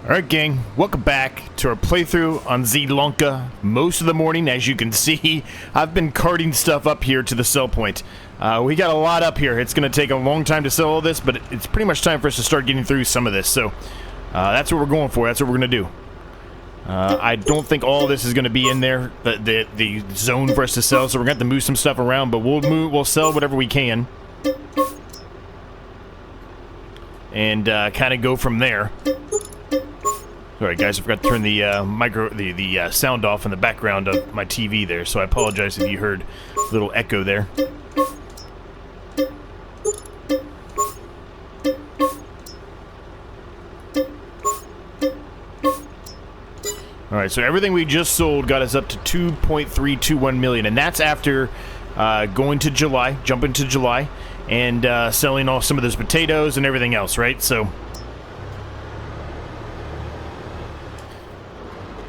Alright gang, welcome back to our playthrough on Zielonka. Most of the morning, as you can see, I've been carting stuff up here to the sell point. We got a lot up here. It's going to take a long time to sell all this, but it's pretty much time for us to start getting through some of this. So, that's what we're going for. That's what we're going to do. I don't think all this is going to be in there, the zone for us to sell, so we're going to have to move some stuff around, but we'll sell whatever we can. And kind of go from there. Alright guys, I forgot to turn the the sound off in the background of my TV there, so I apologize if you heard a little echo there. Alright, so everything we just sold got us up to 2.321 million, and that's after going to July, jumping to July, and selling off some of those potatoes and everything else, right? So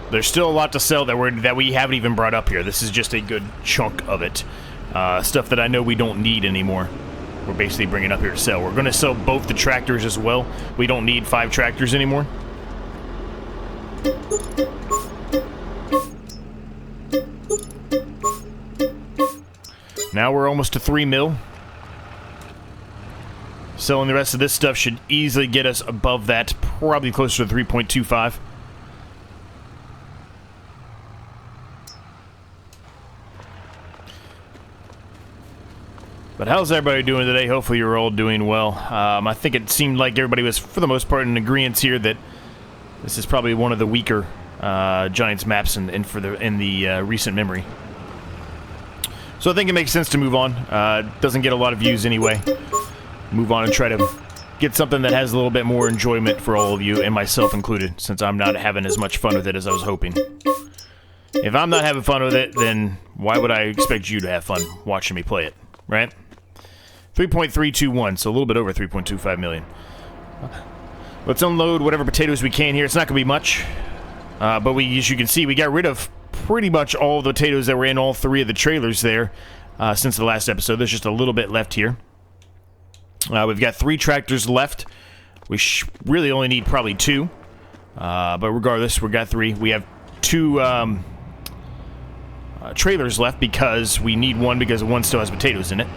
there's still a lot to sell that we haven't even brought up here. This is just a good chunk of it. Stuff that I know we don't need anymore. We're basically bringing up here to sell. We're going to sell both the tractors as well. We don't need 5 tractors anymore. Now we're almost to 3 mil. Selling the rest of this stuff should easily get us above that. Probably closer to 3.25. But how's everybody doing today? Hopefully you're all doing well. I think it seemed like everybody was, for the most part, in agreement here that this is probably one of the weaker Giants maps in the recent memory. So I think it makes sense to move on. Doesn't get a lot of views anyway. Move on and try to get something that has a little bit more enjoyment for all of you, and myself included, since I'm not having as much fun with it as I was hoping. If I'm not having fun with it, then why would I expect you to have fun watching me play it, right? 3.321, so a little bit over 3.25 million. Let's unload whatever potatoes we can here. It's not going to be much, but as you can see, we got rid of pretty much all the potatoes that were in all 3 of the trailers there since the last episode. There's just a little bit left here. We've got 3 tractors left. We really only need probably 2, but regardless, we got 3. We have 2 trailers left because we need 1 because 1 still has potatoes in it.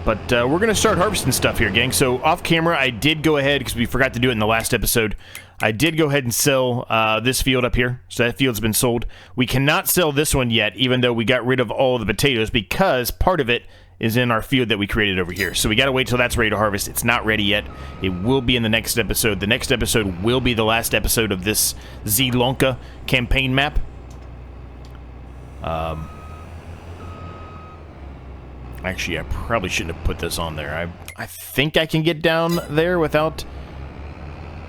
But we're going to start harvesting stuff here, gang. So off camera, I did go ahead, because we forgot to do it in the last episode, I did go ahead and sell this field up here. So that field's been sold. We cannot sell this one yet, even though we got rid of all of the potatoes, because part of it is in our field that we created over here. So we got to wait till that's ready to harvest. It's not ready yet. It will be in the next episode. The next episode will be the last episode of this Zielonka campaign map. Actually, I probably shouldn't have put this on there. I think I can get down there without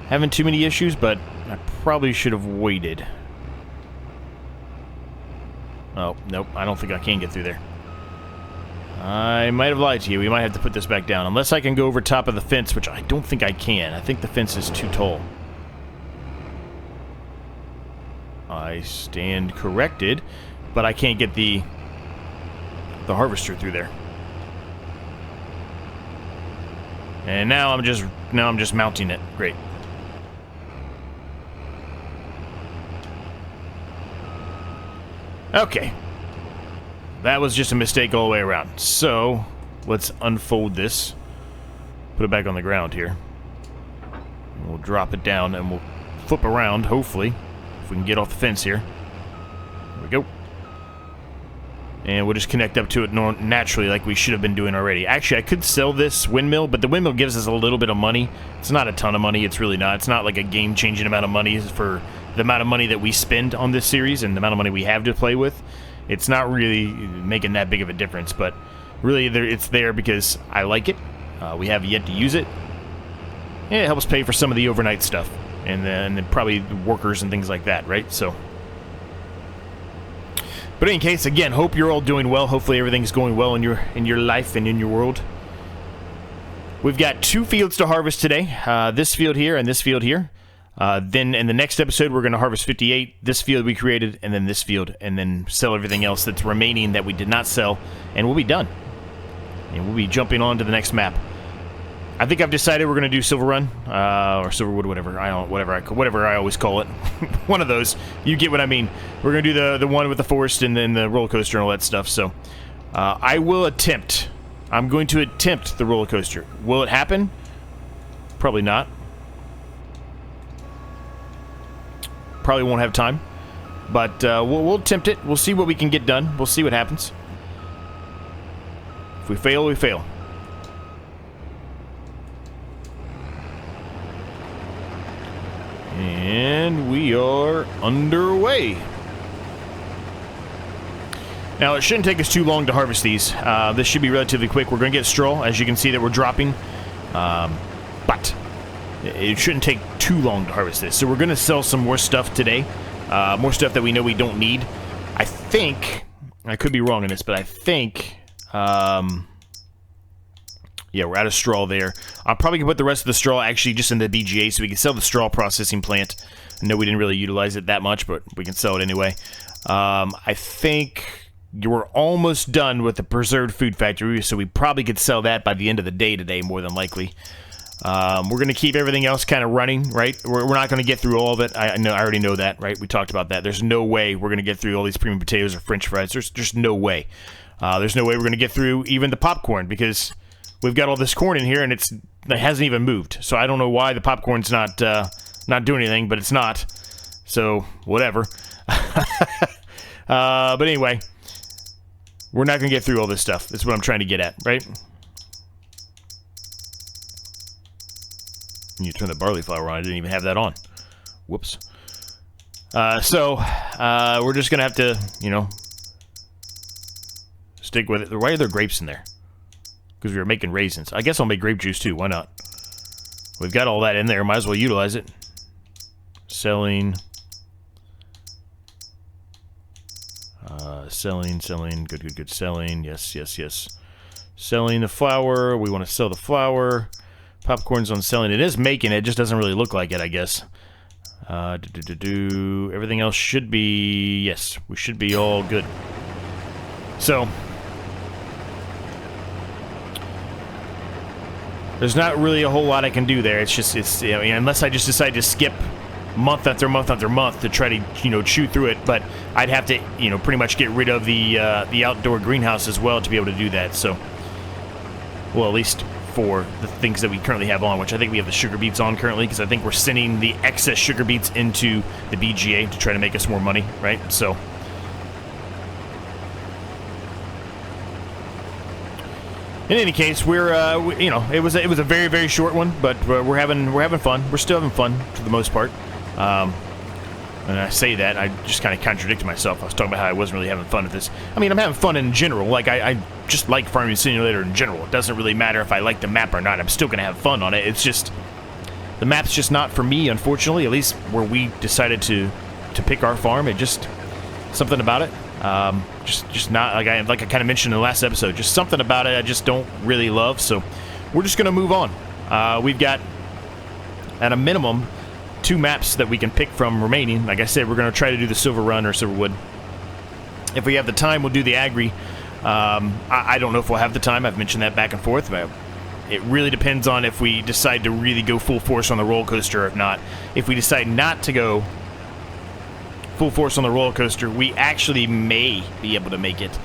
having too many issues, but I probably should have waited. Oh, nope, I don't think I can get through there. I might have lied to you. We might have to put this back down. Unless I can go over top of the fence, which I don't think I can. I think the fence is too tall. I stand corrected, but I can't get the harvester through there. And now I'm just mounting it. Great. Okay. That was just a mistake all the way around. So, let's unfold this. Put it back on the ground here. We'll drop it down and we'll flip around, hopefully, if we can get off the fence here. There we go. And we'll just connect up to it naturally like we should have been doing already. Actually, I could sell this windmill, but the windmill gives us a little bit of money. It's not a ton of money. It's really not. It's not like a game-changing amount of money for the amount of money that we spend on this series and the amount of money we have to play with. It's not really making that big of a difference, but really it's there because I like it. We have yet to use it. And it helps pay for some of the overnight stuff. And then probably workers and things like that, right? So... But in any case, again, hope you're all doing well. Hopefully everything's going well in your life and in your world. We've got 2 fields to harvest today. This field here and this field here. Then in the next episode, we're going to harvest 58, this field we created, and then this field, and then sell everything else that's remaining that we did not sell, and we'll be done. And we'll be jumping on to the next map. I think I've decided we're going to do Silver Run, or Silverwood, whatever. I don't, whatever I always call it. One of those. You get what I mean. We're going to do the one with the forest and then the roller coaster and all that stuff. So, I will attempt. I'm going to attempt the roller coaster. Will it happen? Probably not. Probably won't have time. But we'll attempt it. We'll see what we can get done. We'll see what happens. If we fail, we fail. And we are underway. Now, it shouldn't take us too long to harvest these. This should be relatively quick. We're going to get stroll, as you can see that we're dropping. But it shouldn't take too long to harvest this. So we're going to sell some more stuff today. More stuff that we know we don't need. I think, I could be wrong on this, but I think, yeah, we're out of straw there. I'm probably going to put the rest of the straw actually just in the BGA so we can sell the straw processing plant. I know we didn't really utilize it that much, but we can sell it anyway. I think we're almost done with the preserved food factory, so we probably could sell that by the end of the day today, more than likely. We're going to keep everything else kind of running, right? We're not going to get through all of it. I already know that, right? We talked about that. There's no way we're going to get through all these premium potatoes or french fries. There's just no way. There's no way we're going to get through even the popcorn because we've got all this corn in here and it hasn't even moved. So I don't know why the popcorn's not doing anything, but it's not. So whatever. But anyway, we're not going to get through all this stuff. That's what I'm trying to get at, right? You turn the barley flour on. I didn't even have that on. Whoops. So we're just going to have to, you know, stick with it. Why are there grapes in there? Because we were making raisins. I guess I'll make grape juice too. Why not? We've got all that in there. Might as well utilize it. Selling. Selling. Good. Selling. Yes. Selling the flour. We want to sell the flour. Popcorn's on selling. It is making it. Just doesn't really look like it, I guess. Everything else should be... Yes, we should be all good. So... There's not really a whole lot I can do there. It's just, you know, unless I just decide to skip month after month after month to try to, you know, chew through it. But I'd have to, you know, pretty much get rid of the outdoor greenhouse as well to be able to do that. So, well, at least for the things that we currently have on, which I think we have the sugar beets on currently, because I think we're sending the excess sugar beets into the BGA to try to make us more money, right? So, in any case, we're you know, it was a very, very short one, but we're having fun. We're still having fun for the most part. And I say that, I just kind of contradicted myself. I was talking about how I wasn't really having fun with this. I mean, I'm having fun in general. Like, I just like Farming Simulator in general. It doesn't really matter if I like the map or not. I'm still going to have fun on it. It's just, the map's just not for me, unfortunately, at least where we decided to pick our farm. It just, something about it. Just not, like I kind of mentioned in the last episode, just something about it I just don't really love. So, we're just going to move on. We've got, at a minimum, 2 maps that we can pick from remaining. Like I said, we're going to try to do the Silver Run or Silverwood. If we have the time, we'll do the Agri. I don't know if we'll have the time. I've mentioned that back and forth. But it really depends on if we decide to really go full force on the roller coaster or not. If we decide not to go full force on the roller coaster, we actually may be able to make it.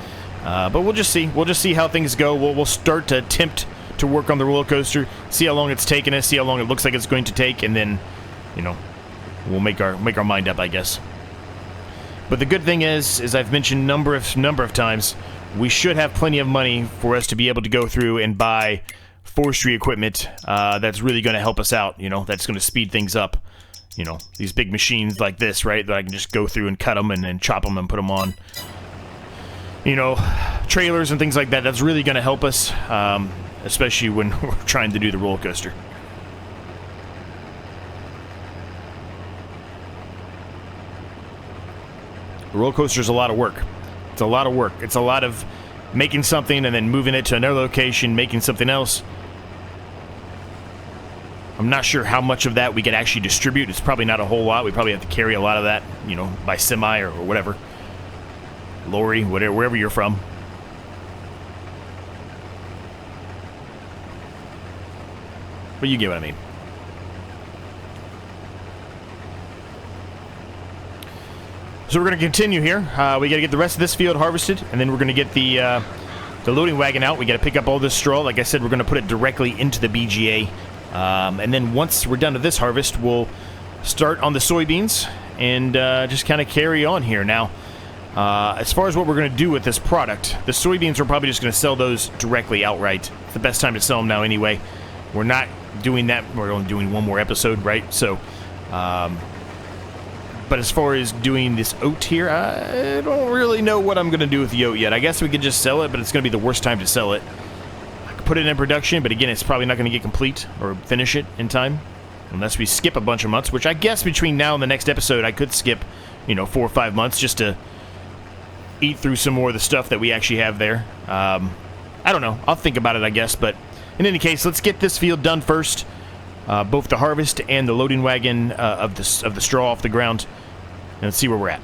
But we'll just see. We'll just see how things go. We'll start to attempt to work on the roller coaster, see how long it's taking us, see how long it looks like it's going to take, and then, you know, we'll make our mind up, I guess. But the good thing is I've mentioned number of times, we should have plenty of money for us to be able to go through and buy forestry equipment that's really going to help us out. You know, that's going to speed things up. You know, these big machines like this, right, that I can just go through and cut them and chop them and put them on. You know, trailers and things like that. That's really going to help us, especially when we're trying to do the roller coaster. The roller coaster is a lot of work. It's a lot of work. It's a lot of making something and then moving it to another location, making something else. I'm not sure how much of that we could actually distribute. It's probably not a whole lot. We probably have to carry a lot of that, you know, by semi or whatever. Lorry, whatever, wherever you're from. But you get what I mean. So we're going to continue here. We got to get the rest of this field harvested, and then we're going to get the loading wagon out. We got to pick up all this straw. Like I said, we're going to put it directly into the BGA. And then once we're done with this harvest, we'll start on the soybeans and just kind of carry on here. Now, as far as what we're going to do with this product, the soybeans, we're probably just going to sell those directly outright. It's the best time to sell them now anyway. We're not doing that. We're only doing one more episode, right? So, but as far as doing this oat here, I don't really know what I'm going to do with the oat yet. I guess we could just sell it, but it's going to be the worst time to sell it. I could put it in production, but again, it's probably not going to get complete or finish it in time. Unless we skip a bunch of months, which I guess between now and the next episode, I could skip, 4 or 5 months just to eat through some more of the stuff that we actually have there. I don't know. I'll think about it, I guess. But in any case, let's get this field done first. Both the harvest and the loading wagon of the straw off the ground. And let's see where we're at.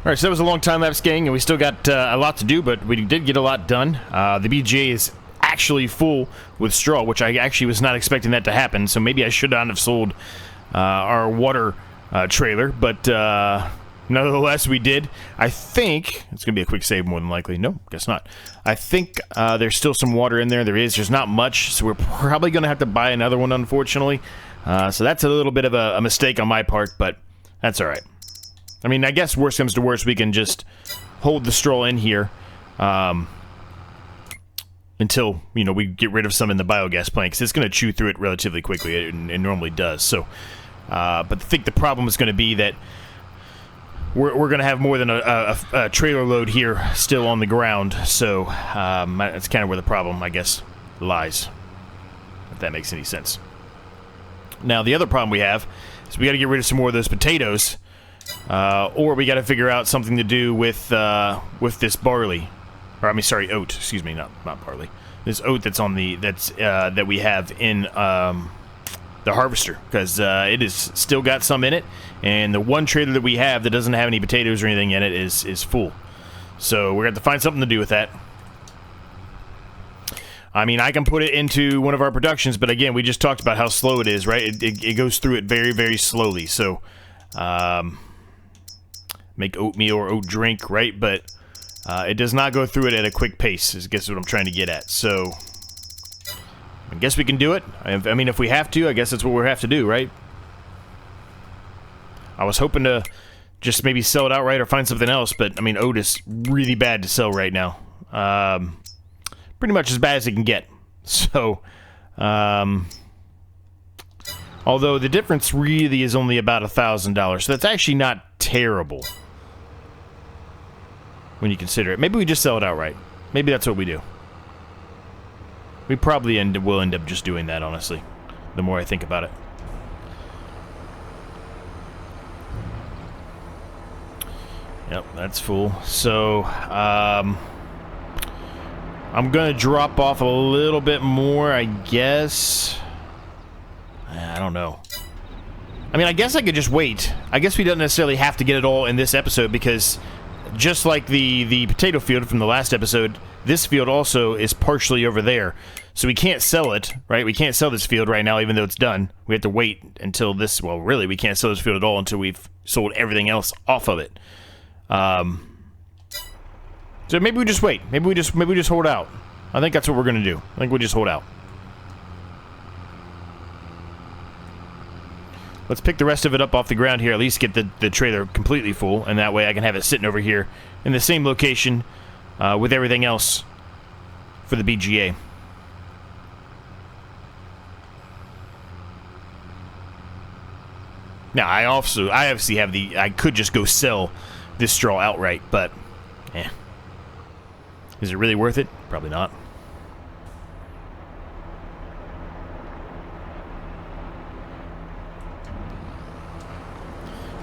Alright, so that was a long time-lapse gang, and we still got a lot to do, but we did get a lot done. The BGA is actually full with straw, which I actually was not expecting that to happen, so maybe I should not have sold our water trailer, but nonetheless we did. I think it's going to be a quick save more than likely. No, guess not. I think there's still some water in there. There's not much, so we're probably going to have to buy another one, unfortunately. So that's a little bit of a mistake on my part, but that's alright. I mean, I guess worst comes to worst, we can just hold the stroll in here until, you know, we get rid of some in the biogas plant, because it's going to chew through it relatively quickly. It normally does. So, but I think the problem is going to be that we're going to have more than a trailer load here still on the ground. So that's kind of where the problem, I guess, lies, if that makes any sense. Now, the other problem we have is we got to get rid of some more of those potatoes. Or we got to figure out something to do with this barley, or I mean, sorry, oat. Excuse me, not barley. This oat that's on the that we have in the harvester, because it is still got some in it, and the one trailer that we have that doesn't have any potatoes or anything in it is full. So we're going to have to find something to do with that. I mean, I can put it into one of our productions, but again, we just talked about how slow it is, right? It goes through it very, very slowly. So. Make oatmeal or oat drink, right? But it does not go through it at a quick pace, is I guess what I'm trying to get at. So I guess we can do it. I mean, if we have to, I guess that's what we have to do, right? I was hoping to just maybe sell it outright or find something else, but I mean, oat is really bad to sell right now. Pretty much as bad as it can get. So, although the difference really is only about $1,000, so that's actually not terrible when you consider it. Maybe we just sell it outright. Maybe that's what we do. We probably will end up just doing that, honestly, the more I think about it. Yep, that's full. So, I'm going to drop off a little bit more, I guess. I don't know. I mean, I guess I could just wait. I guess we don't necessarily have to get it all in this episode, because just like the potato field from the last episode, this field also is partially over there. So we can't sell it, right? We can't sell this field right now, even though it's done. We have to wait until this... Well, really, we can't sell this field at all until we've sold everything else off of it. So maybe we just wait. Maybe we just hold out. I think that's what we're going to do. I think we just hold out. Let's pick the rest of it up off the ground here, at least get the trailer completely full, and that way I can have it sitting over here in the same location with everything else for the BGA. Now, I obviously have I could just go sell this straw outright, but, is it really worth it? Probably not.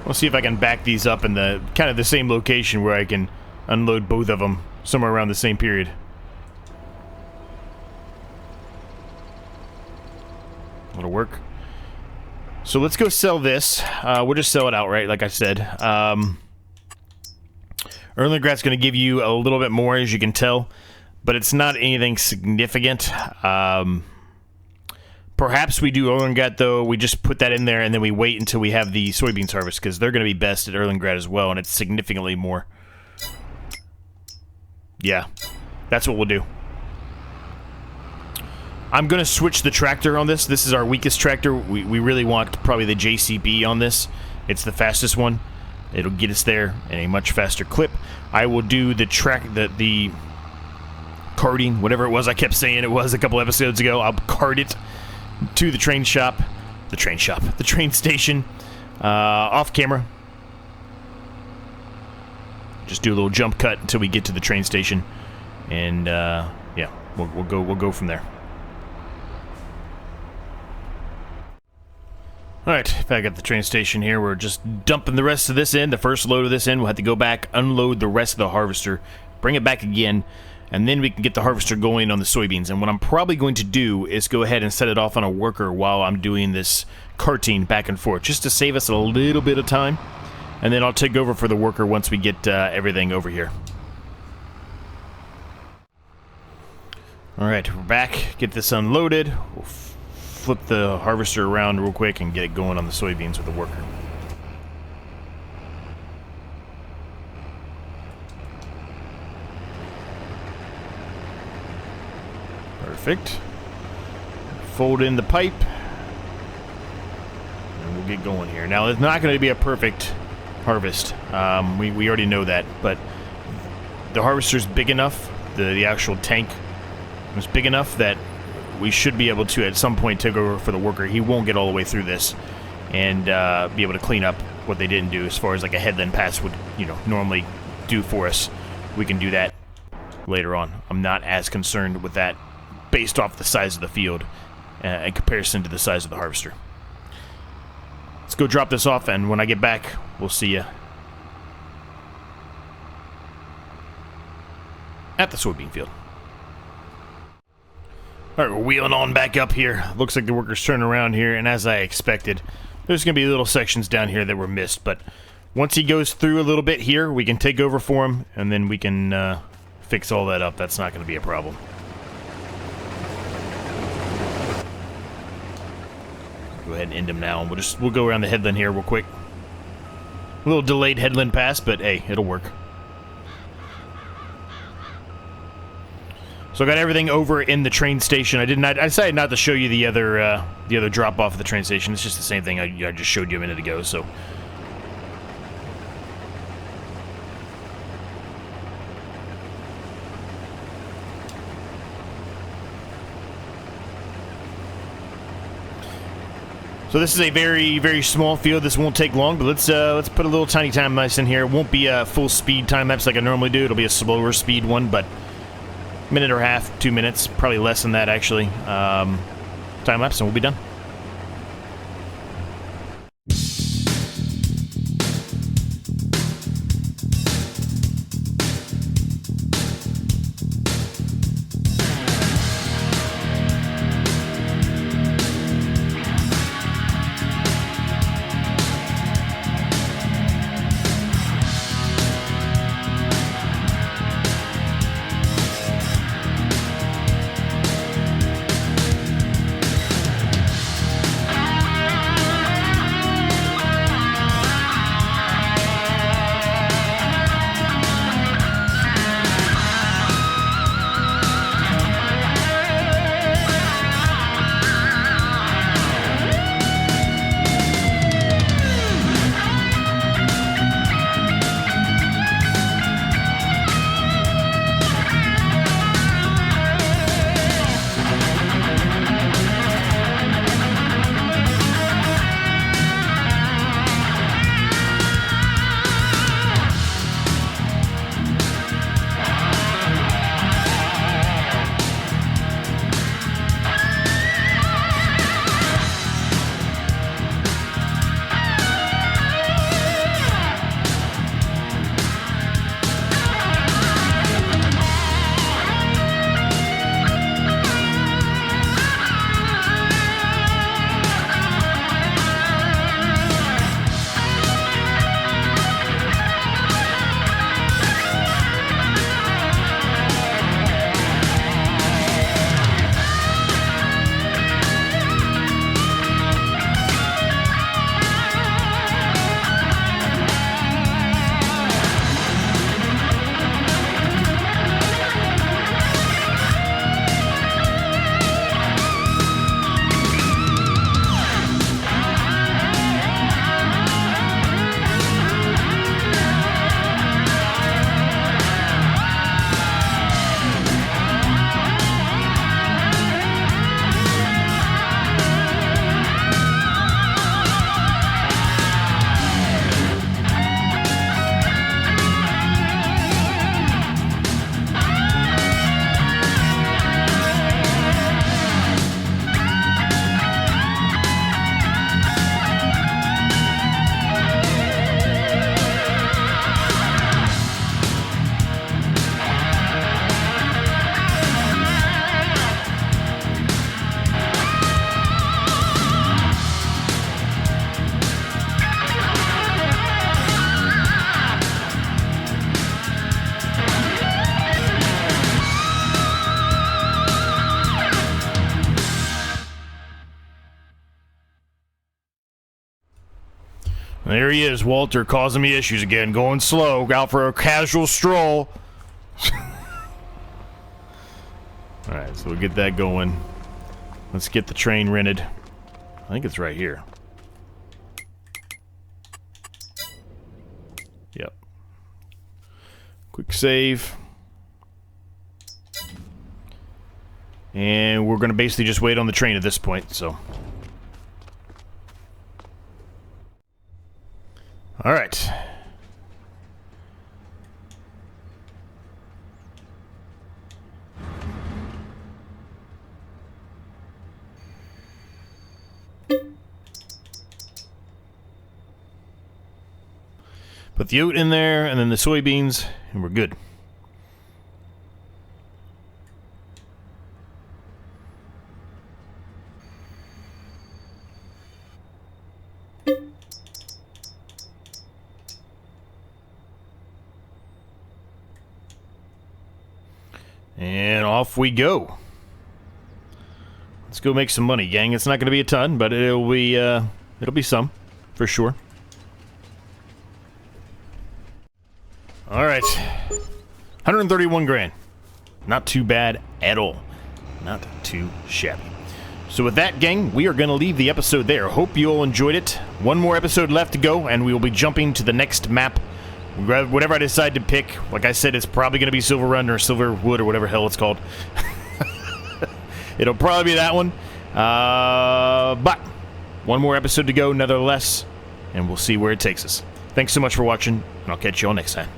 We'll see if I can back these up in the kind of the same location where I can unload both of them somewhere around the same period. That'll work. So let's go sell this. We'll just sell it outright, like I said. Erlengrat's going to give you a little bit more, as you can tell, but it's not anything significant. Perhaps we do Erlengrat, though. We just put that in there, and then we wait until we have the soybeans harvest, because they're going to be best at Erlengrat as well, and it's significantly more. Yeah, that's what we'll do. I'm going to switch the tractor on this. This is our weakest tractor. We really want probably the JCB on this. It's the fastest one. It'll get us there in a much faster clip. I will do the the carting, whatever it was I kept saying it was a couple episodes ago. I'll cart it to the train station, off camera. Just do a little jump cut until we get to the train station, and yeah, we'll go from there. Alright, back at the train station here, we're just dumping the rest of this in, the first load of this in. We'll have to go back, unload the rest of the harvester, bring it back again, and then we can get the harvester going on the soybeans. And what I'm probably going to do is go ahead and set it off on a worker while I'm doing this carting back and forth, just to save us a little bit of time. and then I'll take over for the worker once we get everything over here. Alright, we're back. Get this unloaded. We'll flip the harvester around real quick and get it going on the soybeans with the worker. Perfect. Fold in the pipe. And we'll get going here. Now, it's not going to be a perfect harvest. We already know that, but the harvester's big enough, the actual tank is big enough that we should be able to, at some point, take over for the worker. He won't get all the way through this and be able to clean up what they didn't do as far as like a headland pass would, normally do for us. We can do that later on. I'm not as concerned with that based off the size of the field in comparison to the size of the harvester. Let's go drop this off, and when I get back, we'll see you at the soybean field. Alright, we're wheeling on back up here. Looks like the worker's turning around here, and as I expected, there's going to be little sections down here that were missed, but once he goes through a little bit here, we can take over for him, and then we can fix all that up. That's not going to be a problem. Go ahead and end him now, and we'll go around the headland here real quick. A little delayed headland pass, but hey, it'll work. So I got everything over in the train station. I decided not to show you the other drop off of the train station. It's just the same thing I just showed you a minute ago. So this is a very, very small field. This won't take long, but let's put a little tiny time lapse in here. It won't be a full speed time lapse like I normally do. It'll be a slower speed one, but minute or a half, 2 minutes, probably less than that actually. Time lapse, and we'll be done. There he is, Walter, causing me issues again. Going slow, out for a casual stroll. Alright, so we'll get that going. Let's get the train rented. I think it's right here. Yep. Quick save. And we're going to basically just wait on the train at this point, so. Alright. Put the oat in there, and then the soybeans, and we're good. And off we go. Let's go make some money, gang. It's not going to be a ton, but it'll be some, for sure. All right, 131 grand. Not too bad at all. Not too shabby. So with that, gang, we are going to leave the episode there. Hope you all enjoyed it. One more episode left to go, and we will be jumping to the next map. Whatever I decide to pick, like I said, it's probably going to be Silver Run or Silverwood or whatever hell it's called. It'll probably be that one. But one more episode to go, nevertheless, and we'll see where it takes us. Thanks so much for watching, and I'll catch you all next time.